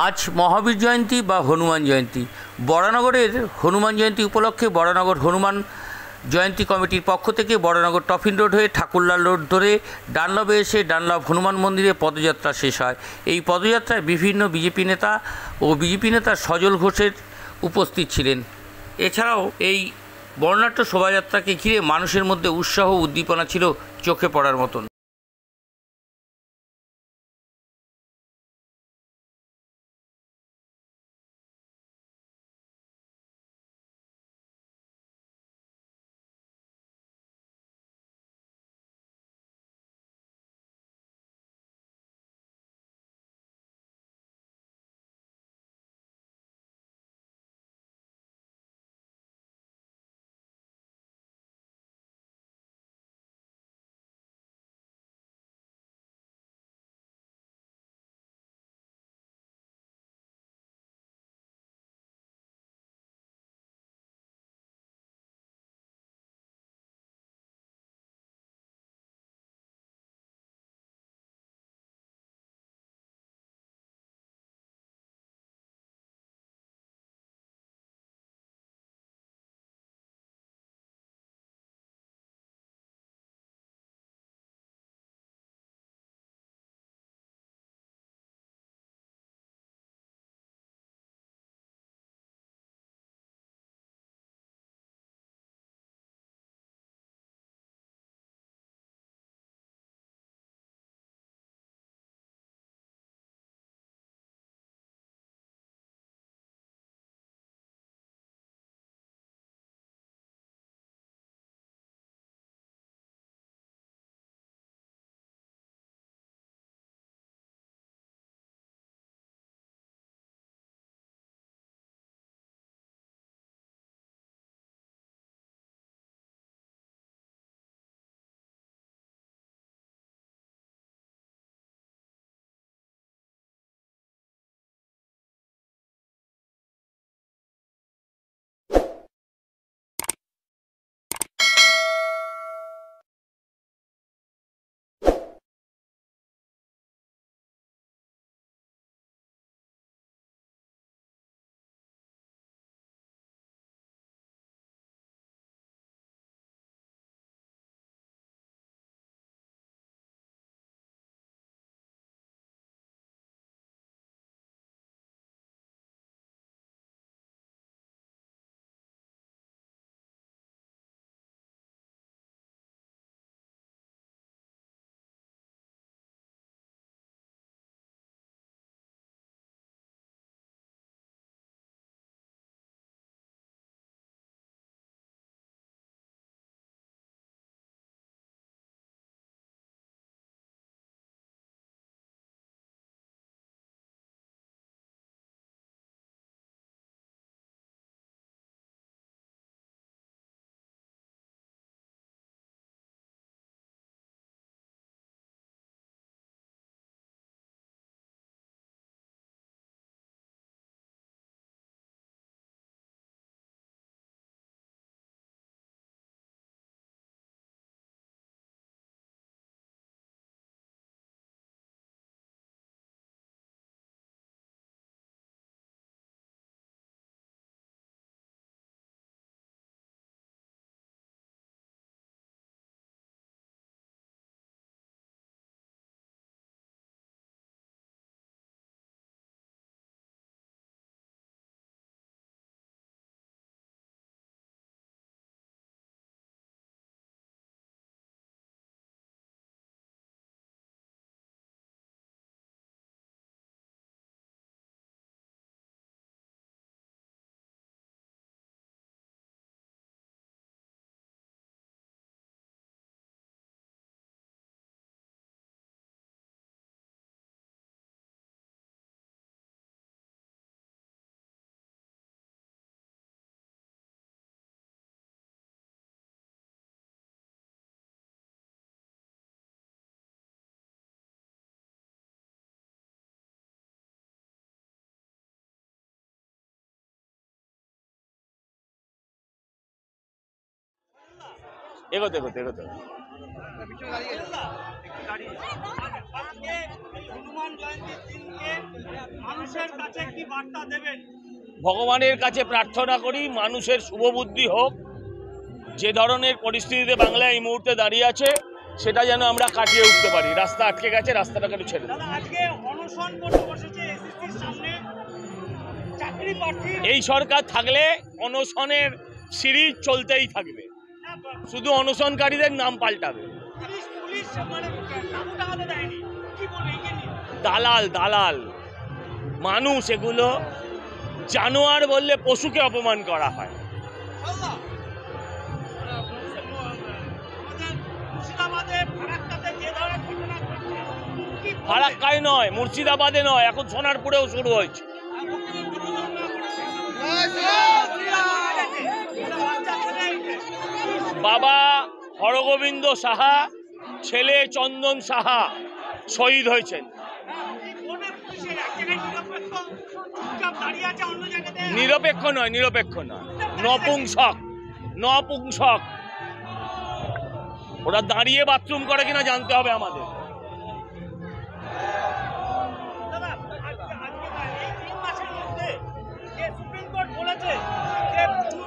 আজ মহাবীর জয়ন্তী বা হনুমান জয়ন্তী। বরানগরের হনুমান জয়ন্তী উপলক্ষে বরানগর হনুমান জয়ন্তী কমিটির পক্ষ থেকে বরানগর টফিন রোড হয়ে ঠাকুরলাল রোড ধরে ডানলভে এসে ডানলভ হনুমান মন্দিরে পদযাত্রা শেষ হয়। এই পদযাত্রায় বিভিন্ন বিজেপি নেতা ও বিজেপি নেতা সজল ঘোষের উপস্থিত ছিলেন। এছাড়াও এই বর্ণাঢ্য শোভাযাত্রাকে ঘিরে মানুষের মধ্যে উৎসাহ উদ্দীপনা ছিল চোখে পড়ার মতন। এগোতে এগোতে এগোতে আজকে এই হনুমান জয়ন্তীর দিনকে মানুষের কাছে কি বার্তা দেবেন? ভগবানের কাছে প্রার্থনা করি মানুষের শুভবুদ্ধি হোক, যে ধরনের পরিস্থিতিতে বাংলা এই মুহূর্তে দাঁড়িয়ে আছে সেটা যেন আমরা কাটিয়ে উঠতে পারি। রাস্তা আটকে গেছে, রাস্তাটাকে একটু ছেড়ে দিন। দাদা, আজকে অনশন করতে বসেছে এসএসসির সামনে চাকরি প্রার্থী। এই সরকার থাকলে অনশনের সিরিজ চলতেই থাকবে, শুধু অনশনকারীদের নাম পাল্টাবে। পুলিশ মানে টাকা টাকাতে দেয়নি, কি বলবে একে নিয়ে? দালাল দালাল মানুষ, এগুলো জানোয়ার বললে পশুকে অপমান করা হয়। আল্লাহ, আমাদের মুর্শিদাবাদে ফারাক্কাতে যে ধরনের ঘটনা ঘটছে, কি বলবে? ফারাক্কায় নয়, মুর্শিদাবাদে নয়, এখন সোনারপুরেও শুরু হয়েছে। বাবা হরগোবিন্দ সাহা, ছেলে চন্দন সাহা শহীদ হয়েছেন। নিরপেক্ষ নয়, নিরপেক্ষ নয়, নপুংসক, নপুংসক। ওরা দাঁড়িয়ে বাথরুম করে কিনা জানতে হবে আমাদের।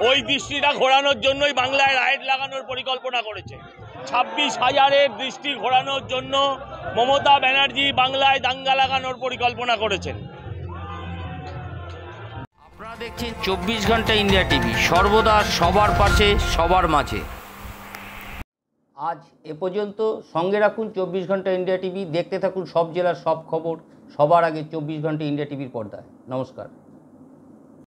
ওই দৃষ্টিটা ঘোরানোর জন্যই বাংলায় রাইট লাগানোর পরিকল্পনা করেছে। 26,000-এর দৃষ্টি ঘোরানোর জন্য মমতা ব্যানার্জি বাংলায় দাঙ্গা লাগানোর পরিকল্পনা করেছেন। আপনারা দেখছেন 24 ঘন্টা ইন্ডিয়া টিভি, সর্বদা সবার পাশে সবার মাঝে। আজ এ পর্যন্ত। সঙ্গে রাখুন 24 ঘন্টা ইন্ডিয়া টিভি, দেখতে থাকুন সব জেলার সব খবর সবার আগে 24 ঘন্টা ইন্ডিয়া টিভির পর্দায়। নমস্কার।